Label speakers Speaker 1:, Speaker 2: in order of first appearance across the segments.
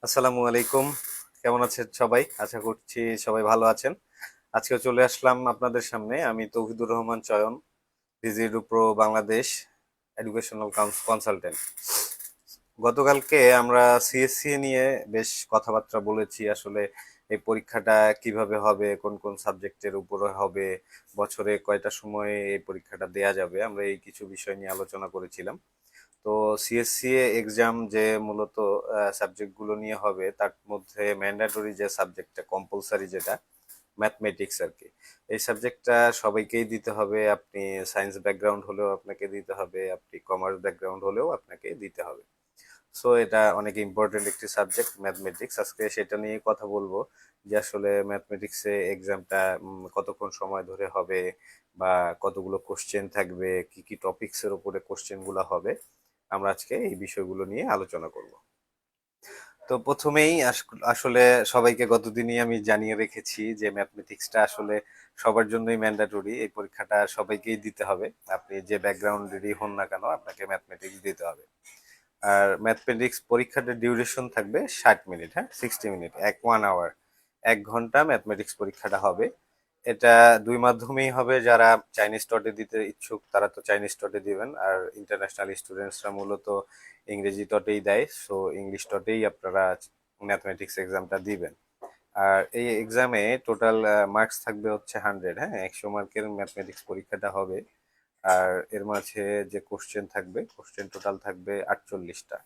Speaker 1: আসসালামু আলাইকুম। কেমন আছেন সবাই? আশা করছি সবাই ভালো আছেন। আজকে চলে আসলাম আপনাদের সামনে। আমি তৌহিদুর রহমান চয়ন, ডিজিডু প্রো বাংলাদেশ এডুকেশনাল কনসালটেন্ট। গতকালকে আমরা সিএসসি নিয়ে বেশ কথাবার্তা বলেছি। আসলে এই পরীক্ষাটা কিভাবে হবে, কোন কোন সাবজেক্টের উপরে হবে, বছরে কয়টা সময় এই পরীক্ষাটা দেয়া যাবে, আমরা এই কিছু বিষয় নিয়ে আলোচনা করেছিলাম। তো সিএসসি এক্সাম যে মূলত সাবজেক্টগুলো নিয়ে হবে তার মধ্যে ম্যান্ডেটরি যে সাবজেক্টটা কম্পালসারি যেটা ম্যাথমেটিক্স আর কি। এই সাবজেক্টটা সবাইকেই দিতে হবে। আপনি সায়েন্স ব্যাকগ্রাউন্ড হলেও আপনাকে দিতে হবে, আপনি কমার্স ব্যাকগ্রাউন্ড হলেও আপনাকে দিতে হবে। সো এটা অনেক ইম্পর্টেন্ট একটি সাবজেক্ট ম্যাথমেটিক্স। আজকে সেটা নিয়ে কথা বলবো যে আসলে ম্যাথমেটিক্সে এক্সামটা কতক্ষণ সময় ধরে হবে, বা কতগুলো কোশ্চেন থাকবে, কি কি টপিকসের উপরে কোশ্চেনগুলো হবে। আমরা আজকে এই বিষয়গুলো নিয়ে আলোচনা করব। তো প্রথমেই আসলে সবাইকে গতদিনই আমি জানিয়ে রেখেছি যে ম্যাথমেটিক্সটা আসলে সবার জন্যই ম্যান্ডেটরি। এই পরীক্ষাটা সবাইকেই দিতে হবে। আপনি যে ব্যাকগ্রাউন্ডেরই হন না কেন, আপনাকে ম্যাথমেটিক্স দিতে হবে। আর ম্যাথমেটিক্স পরীক্ষাটার ডিউরেশন থাকবে 60 মিনিট, হ্যাঁ, 60 মিনিট, 1 আওয়ার, 1 ঘন্টা ম্যাথমেটিক্স পরীক্ষাটা হবে। এটা দুই মাধ্যমেই হবে। যারা চাইনিজ টটে দিতে ইচ্ছুক তারা তো চাইনিজ টটে দিবেন, আর ইন্টারন্যাশনাল স্টুডেন্টসরা মূলত ইংরেজি টটেই দেয়। সো ইংলিশ টটেই আপনারা ম্যাথমেটিক্স এক্সামটা দিবেন। আর এই এক্সামে টোটাল মার্কস থাকবে হচ্ছে 100, হ্যাঁ, 100 মার্কের ম্যাথমেটিক্স পরীক্ষাটা হবে। আর এর মাঝে যে কোশ্চেন থাকবে, কোশ্চেন টোটাল থাকবে 48টা।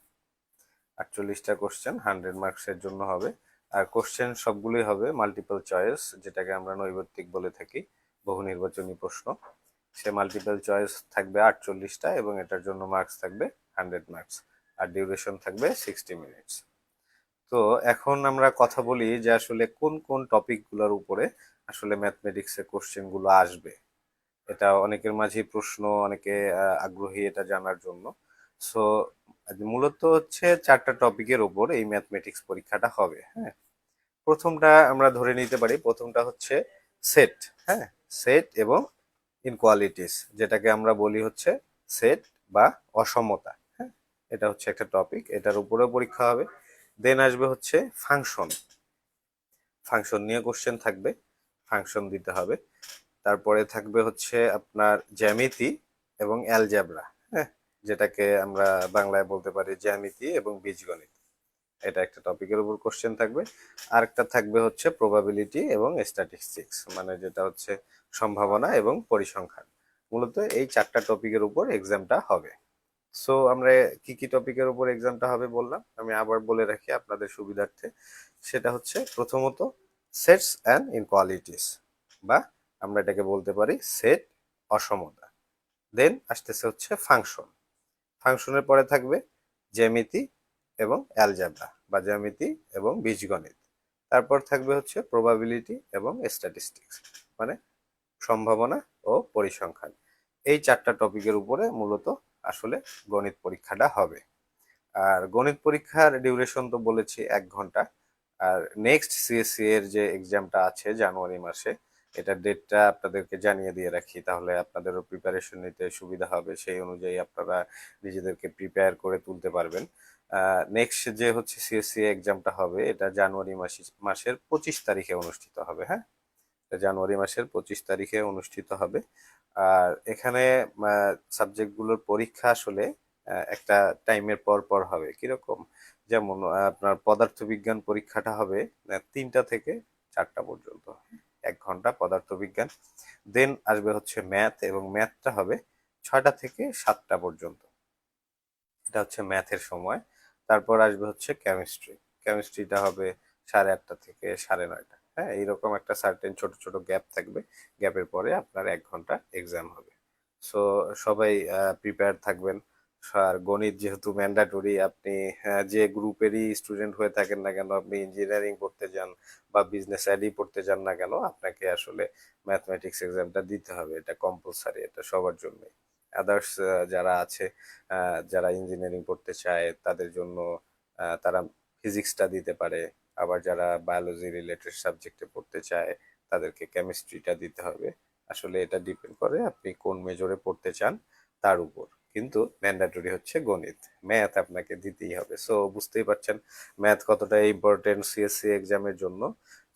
Speaker 1: 48টা কোশ্চেন 100 মার্কসের জন্য হবে। আর কোশ্চেন সবগুলোই হবে মাল্টিপল চয়েস, যেটাকে আমরা নৈর্ব্যক্তিক বলে থাকি, বহু নির্বাচনী প্রশ্ন। সে মাল্টিপল চয়েস থাকবে 48টা এবং এটার জন্য মার্কস থাকবে 100 মার্কস। আর ডিউরেশন থাকবে 60 মিনিটস। তো এখন আমরা কথা বলি যে আসলে কোন কোন টপিকগুলোর উপরে আসলে ম্যাথমেটিক্সের কোশ্চেনগুলো আসবে। এটা অনেকের মাঝেই প্রশ্ন, অনেকে আগ্রহী এটা জানার জন্য। সো মূলত হচ্ছে 4টা টপিকের উপর এই ম্যাথমেটিক্স পরীক্ষাটা হবে, হ্যাঁ। প্রথমটা আমরা ধরে নিতে পারি, প্রথমটা হচ্ছে সেট, হ্যাঁ, সেট এবং ইনকোয়ালিটিস, যেটাকে আমরা বলি হচ্ছে সেট বা অসমতা, হ্যাঁ। এটা হচ্ছে একটা টপিক, এটার উপরেও পরীক্ষা হবে। দেন আসবে হচ্ছে ফাংশন। ফাংশন নিয়ে কোশ্চেন থাকবে, ফাংশন দিতে হবে। তারপরে থাকবে হচ্ছে আপনার জ্যামিতি এবং অ্যালজেব্রা, হ্যাঁ, যেটাকে আমরা বাংলায় বলতে পারি জ্যামিতি এবং বীজগণিত। এটা একটা টপিকের উপর কোশ্চেন থাকবে। আরেকটা থাকবে হচ্ছে প্রবাবিলিটি এবং স্ট্যাটিস্টিক্স, মানে যেটা হচ্ছে সম্ভাবনা এবং পরিসংখ্যান। মূলত এই 4টা টপিকের উপর এক্সামটা হবে। সো আমরা কি কি টপিকের উপর এক্সামটা হবে বললাম, আমি আবার বলে রাখি আপনাদের সুবিধার্থে। সেটা হচ্ছে প্রথমত সেটস অ্যান্ড ইনকোয়ালিটিস, বা আমরা এটাকে বলতে পারি সেট অসমতা। দেন আসতেছে হচ্ছে ফাংশন। ফাংশনের পরে থাকবে জ্যামিতি এবং অ্যালজেব্রা বা জ্যামিতি এবং বীজগণিত। তারপর থাকবে হচ্ছে প্রবাবিলিটি এবং স্ট্যাটিস্টিক্স, মানে সম্ভাবনা ও পরিসংখ্যান। এই 4টা টপিকের উপরে মূলত আসলে গণিত পরীক্ষাটা হবে। আর গণিত পরীক্ষার ডিউরেশন তো বলেছি 1 ঘন্টা। আর নেক্সট সিএসসি এর যে এক্সামটা আছে জানুয়ারি মাসে, এটা ডেটটা আপনাদেরকে জানিয়ে দিয়ে রাখি, তাহলে আপনাদেরও প্রিপারেশন নিতে সুবিধা হবে, সেই অনুযায়ী আপনারা নিজেদেরকে প্রিপেয়ার করে তুলতে পারবেন। নেক্সট যে হচ্ছে সিএসসি এক্সামটা হবে, এটা জানুয়ারি মাসের 25 তারিখে অনুষ্ঠিত হবে, হ্যাঁ। জানুয়ারি মাসের 25 তারিখে অনুষ্ঠিত হবে। আর এখানে সাবজেক্টগুলোর পরীক্ষা আসলে একটা টাইমের পর পর হবে। কিরকম? যেমন আপনার পদার্থবিজ্ঞান পরীক্ষাটা হবে 3টা থেকে 4টা পর্যন্ত, 1 ঘন্টা পদার্থবিজ্ঞান। দেন আসবে হচ্ছে ম্যাথ, এবং ম্যাথটা হবে 6টা থেকে 7টা পর্যন্ত। এটা হচ্ছে ম্যাথের সময়। তারপর আসবে হচ্ছে কেমিস্ট্রি। কেমিস্ট্রিটা হবে 8:30 থেকে 9:30, হ্যাঁ, এইরকম একটা সার্টেন ছোট ছোট গ্যাপ থাকবে। গ্যাপের পরে আপনার 1 ঘন্টা এক্সাম হবে। সো সবাই প্রিপেয়ার থাকবেন। আর গণিত যেহেতু ম্যান্ডাটরি, আপনি যে গ্রুপেরই স্টুডেন্ট হয়ে থাকেন না কেন, আপনি ইঞ্জিনিয়ারিং পড়তে যান বা বিজনেস স্টাডি পড়তে যান না কেন, আপনাকে আসলে ম্যাথমেটিক্স এক্সামটা দিতে হবে। এটা কম্পালসারি, এটা সবার জন্যই। আদার্স যারা আছে, যারা ইঞ্জিনিয়ারিং পড়তে চায় তাদের জন্য তারা ফিজিক্সটা দিতে পারে। আবার যারা বায়োলজি রিলেটেড সাবজেক্টে পড়তে চায় তাদেরকে কেমিস্ট্রিটা দিতে হবে। আসলে এটা ডিপেন্ড করে আপনি কোন মেজরে পড়তে চান তার উপর। কিন্তু ম্যান্ডেটরি হচ্ছে গণিত, ম্যাথ আপনাকে দিতেই হবে। সো বুঝতেই পারছেন ম্যাথ কতটা ইম্পর্টেন্ট সিএসসি এক্সামের জন্য।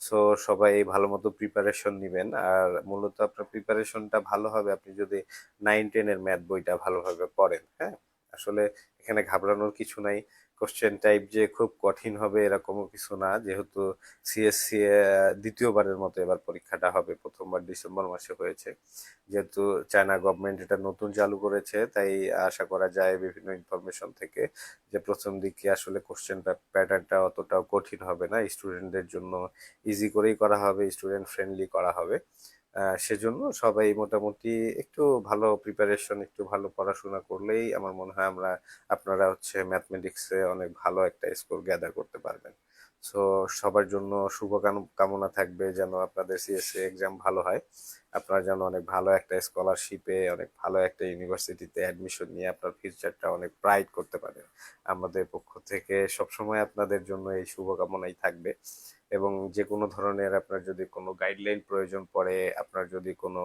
Speaker 1: সো সবাই ভালো মতো প্রিপারেশন নেবেন, আর মূলত আপনার প্রিপারেশনটা ভালো হবে আপনি যদি 9-10 এর ম্যাথ বইটা ভালোভাবে পড়েন। হ্যাঁ, আসলে এখানে ঘাবড়ানোর কিছু নাই। কোশ্চেন টাইপ যে খুব কঠিন হবে এরকমও কিছু না, যেহেতু সিএসসি দ্বিতীয়বারের মতো এবার পরীক্ষাটা হবে, প্রথমবার ডিসেম্বর মাসে হয়েছে। যেহেতু চায়না গভর্নমেন্ট এটা নতুন চালু করেছে, তাই আশা করা যায় বিভিন্ন ইনফরমেশন থেকে যে প্রথম দিকে আসলে কোশ্চেন প্যাটার্নটা অতটাও কঠিন হবে না, স্টুডেন্টদের জন্য ইজি করেই করা হবে, স্টুডেন্ট ফ্রেন্ডলি করা হবে। সেজন্য সবাই মোটামুটি একটু ভালো প্রিপারেশন, একটু ভালো পড়াশোনা করলেই আমার মনে হয় আপনারা হচ্ছে ম্যাথমেটিক্সে অনেক ভালো একটা স্কোর গ্যাদার করতে পারবেন। সো সবার জন্য শুভ কামনা থাকবে যেন আপনাদের সিএসসি এক্সাম ভালো হয়, আপনারা যেন অনেক ভালো একটা স্কলারশিপে অনেক ভালো একটা ইউনিভার্সিটিতে অ্যাডমিশন নিয়ে আপনার ফিউচারটা অনেক ব্রাইট করতে পারেন। আমাদের পক্ষ থেকে সবসময় আপনাদের জন্য এই শুভকামনাই থাকবে। এবং যে কোনো ধরনের আপনার যদি কোনো গাইডলাইন প্রয়োজন পড়ে, আপনার যদি কোনো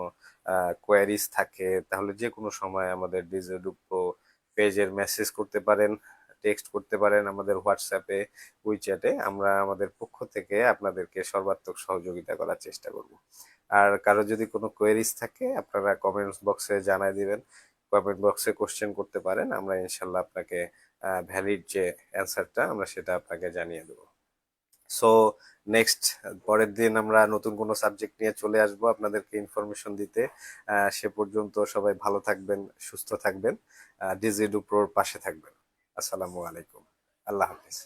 Speaker 1: কোয়ারিজ থাকে, তাহলে যে কোনো সময় আমাদের ডিজেডুপ্রো পেজের মেসেজ করতে পারেন, টেক্সট করতে পারেন আমাদের হোয়াটসঅ্যাপে, উইচ্যাটে। আমরা আমাদের পক্ষ থেকে আপনাদেরকে সর্বাত্মক সহযোগিতা করার চেষ্টা করব। আর কারো যদি কোনো কোয়েরিজ থাকে আপনারা কমেন্টস বক্সে জানাই দিবেন, কমেন্ট বক্সে কোশ্চেন করতে পারেন, আমরা ইনশাল্লাহ আপনাকে ভ্যালিড যে অ্যান্সারটা আমরা সেটা আপনাকে জানিয়ে দেবো। সো নেক্সট পরের দিন আমরা নতুন কোনো সাবজেক্ট নিয়ে চলে আসবো আপনাদেরকে ইনফরমেশন দিতে। সে পর্যন্ত সবাই ভালো থাকবেন, সুস্থ থাকবেন, ডিজিডু প্রোর পাশে থাকবেন। আসসালামু আলাইকুম, আল্লাহ হাফিজ।